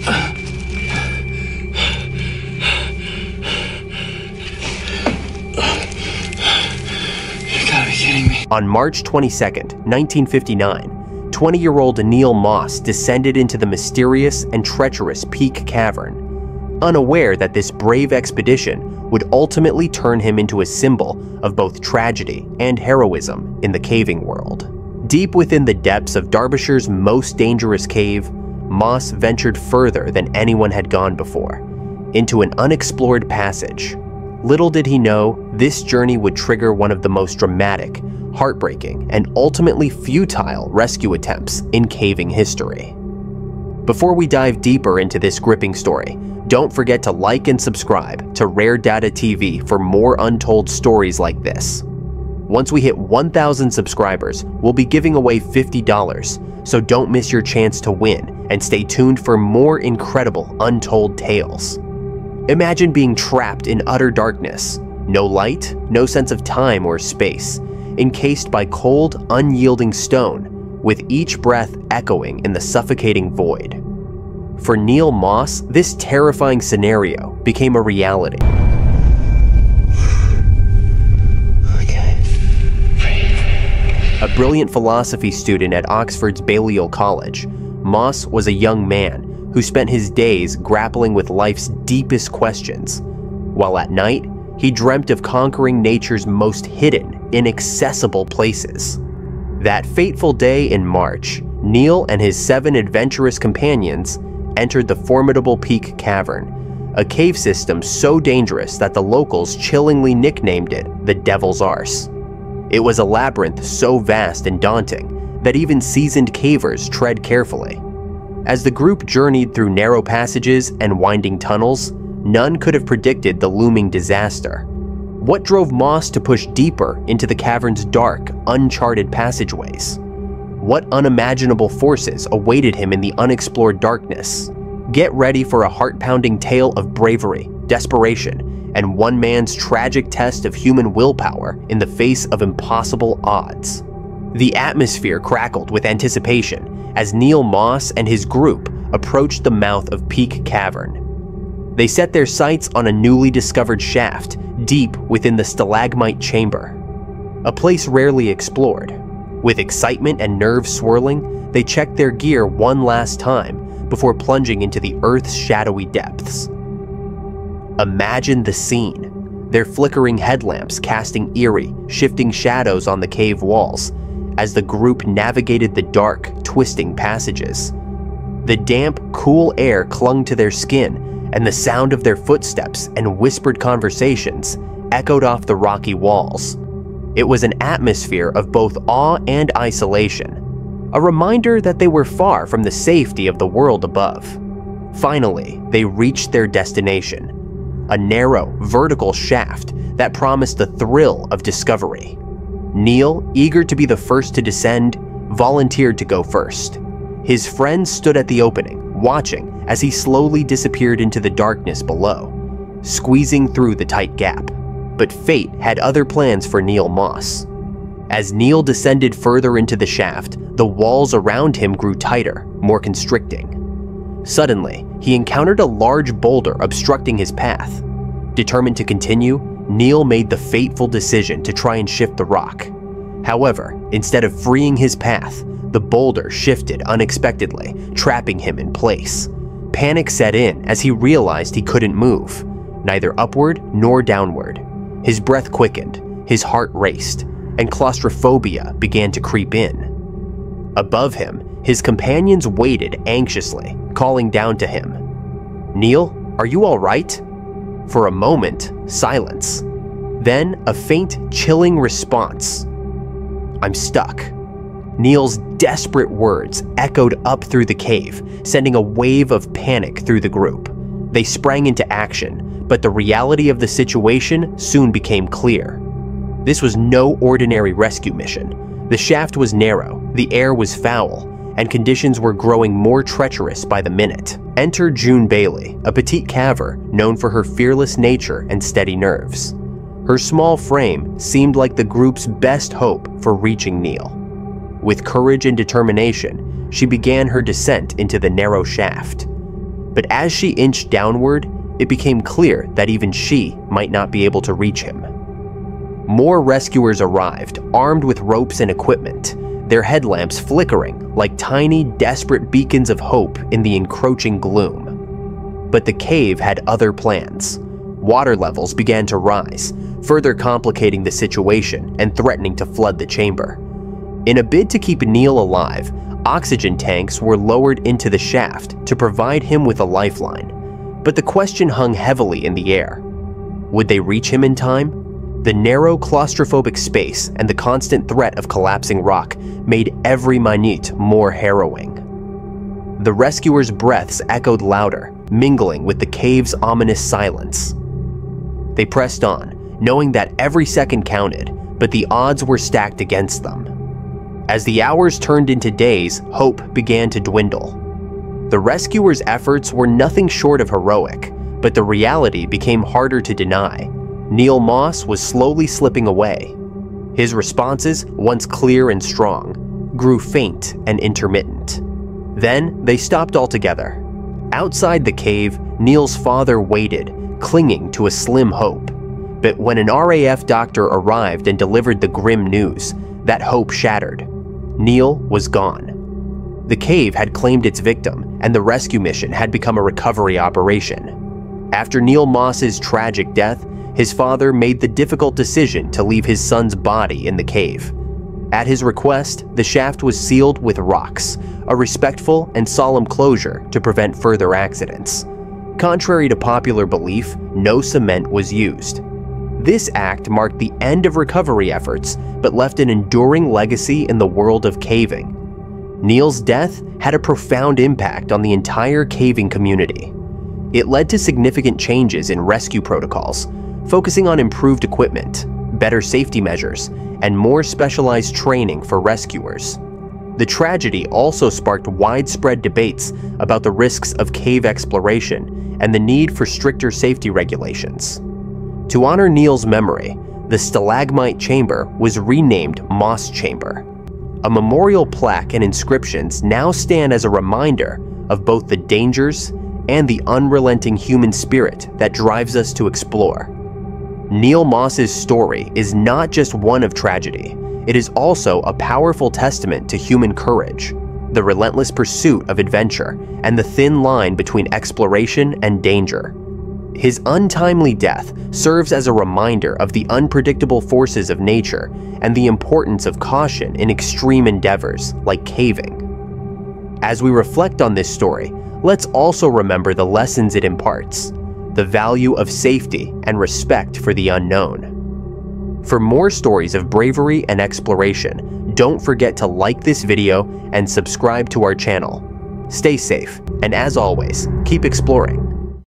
Gotta be kidding me. On March 22nd, 1959, 20-year-old Neil Moss descended into the mysterious and treacherous Peak Cavern, unaware that this brave expedition would ultimately turn him into a symbol of both tragedy and heroism in the caving world. Deep within the depths of Derbyshire's most dangerous cave, Moss ventured further than anyone had gone before, into an unexplored passage. Little did he know, this journey would trigger one of the most dramatic, heartbreaking, and ultimately futile rescue attempts in caving history. Before we dive deeper into this gripping story, don't forget to like and subscribe to Rare Data TV for more untold stories like this. Once we hit 1,000 subscribers, we'll be giving away $50, so don't miss your chance to win and stay tuned for more incredible untold tales. Imagine being trapped in utter darkness, no light, no sense of time or space, encased by cold, unyielding stone, with each breath echoing in the suffocating void. For Neil Moss, this terrifying scenario became a reality. Okay. A brilliant philosophy student at Oxford's Balliol College, Moss was a young man who spent his days grappling with life's deepest questions, while at night, he dreamt of conquering nature's most hidden, inaccessible places. That fateful day in March, Neil and his 7 adventurous companions entered the formidable Peak Cavern, a cave system so dangerous that the locals chillingly nicknamed it the Devil's Arse. It was a labyrinth so vast and daunting that even seasoned cavers tread carefully. As the group journeyed through narrow passages and winding tunnels, none could have predicted the looming disaster. What drove Moss to push deeper into the cavern's dark, uncharted passageways? What unimaginable forces awaited him in the unexplored darkness? Get ready for a heart-pounding tale of bravery, desperation, and one man's tragic test of human willpower in the face of impossible odds. The atmosphere crackled with anticipation as Neil Moss and his group approached the mouth of Peak Cavern. They set their sights on a newly discovered shaft deep within the stalagmite chamber, a place rarely explored. With excitement and nerves swirling, they checked their gear one last time before plunging into the Earth's shadowy depths. Imagine the scene, their flickering headlamps casting eerie, shifting shadows on the cave walls as the group navigated the dark, twisting passages. The damp, cool air clung to their skin, and the sound of their footsteps and whispered conversations echoed off the rocky walls. It was an atmosphere of both awe and isolation, a reminder that they were far from the safety of the world above. Finally, they reached their destination, a narrow, vertical shaft that promised the thrill of discovery. Neil, eager to be the first to descend, volunteered to go first. His friends stood at the opening, watching as he slowly disappeared into the darkness below, squeezing through the tight gap. But fate had other plans for Neil Moss. As Neil descended further into the shaft, the walls around him grew tighter, more constricting. Suddenly, he encountered a large boulder obstructing his path. Determined to continue, Neil made the fateful decision to try and shift the rock. However, instead of freeing his path, the boulder shifted unexpectedly, trapping him in place. Panic set in as he realized he couldn't move, neither upward nor downward. His breath quickened, his heart raced, and claustrophobia began to creep in. Above him, his companions waited anxiously, calling down to him. "Neil, are you all right?" For a moment, silence. Then a faint, chilling response. "I'm stuck." Neil's desperate words echoed up through the cave, sending a wave of panic through the group. They sprang into action, but the reality of the situation soon became clear. This was no ordinary rescue mission. The shaft was narrow, the air was foul, and conditions were growing more treacherous by the minute. Enter June Bailey, a petite caver known for her fearless nature and steady nerves. Her small frame seemed like the group's best hope for reaching Neil. With courage and determination, she began her descent into the narrow shaft. But as she inched downward, it became clear that even she might not be able to reach him. More rescuers arrived, armed with ropes and equipment, their headlamps flickering like tiny, desperate beacons of hope in the encroaching gloom. But the cave had other plans. Water levels began to rise, further complicating the situation and threatening to flood the chamber. In a bid to keep Neil alive, oxygen tanks were lowered into the shaft to provide him with a lifeline. But the question hung heavily in the air. Would they reach him in time? The narrow, claustrophobic space and the constant threat of collapsing rock made every minute more harrowing. The rescuers' breaths echoed louder, mingling with the cave's ominous silence. They pressed on, knowing that every second counted, but the odds were stacked against them. As the hours turned into days, hope began to dwindle. The rescuers' efforts were nothing short of heroic, but the reality became harder to deny. Neil Moss was slowly slipping away. His responses, once clear and strong, grew faint and intermittent. Then they stopped altogether. Outside the cave, Neil's father waited, clinging to a slim hope. But when an RAF doctor arrived and delivered the grim news, that hope shattered. Neil was gone. The cave had claimed its victim, and the rescue mission had become a recovery operation. After Neil Moss's tragic death, his father made the difficult decision to leave his son's body in the cave. At his request, the shaft was sealed with rocks, a respectful and solemn closure to prevent further accidents. Contrary to popular belief, no cement was used. This act marked the end of recovery efforts, but left an enduring legacy in the world of caving. Neil's death had a profound impact on the entire caving community. It led to significant changes in rescue protocols, focusing on improved equipment, better safety measures, and more specialized training for rescuers. The tragedy also sparked widespread debates about the risks of cave exploration and the need for stricter safety regulations. To honor Neil's memory, the stalagmite chamber was renamed Moss Chamber. A memorial plaque and inscriptions now stand as a reminder of both the dangers and the unrelenting human spirit that drives us to explore. Neil Moss's story is not just one of tragedy, it is also a powerful testament to human courage, the relentless pursuit of adventure, and the thin line between exploration and danger. His untimely death serves as a reminder of the unpredictable forces of nature and the importance of caution in extreme endeavors like caving. As we reflect on this story, let's also remember the lessons it imparts, the value of safety and respect for the unknown. For more stories of bravery and exploration, don't forget to like this video and subscribe to our channel. Stay safe, and as always, keep exploring.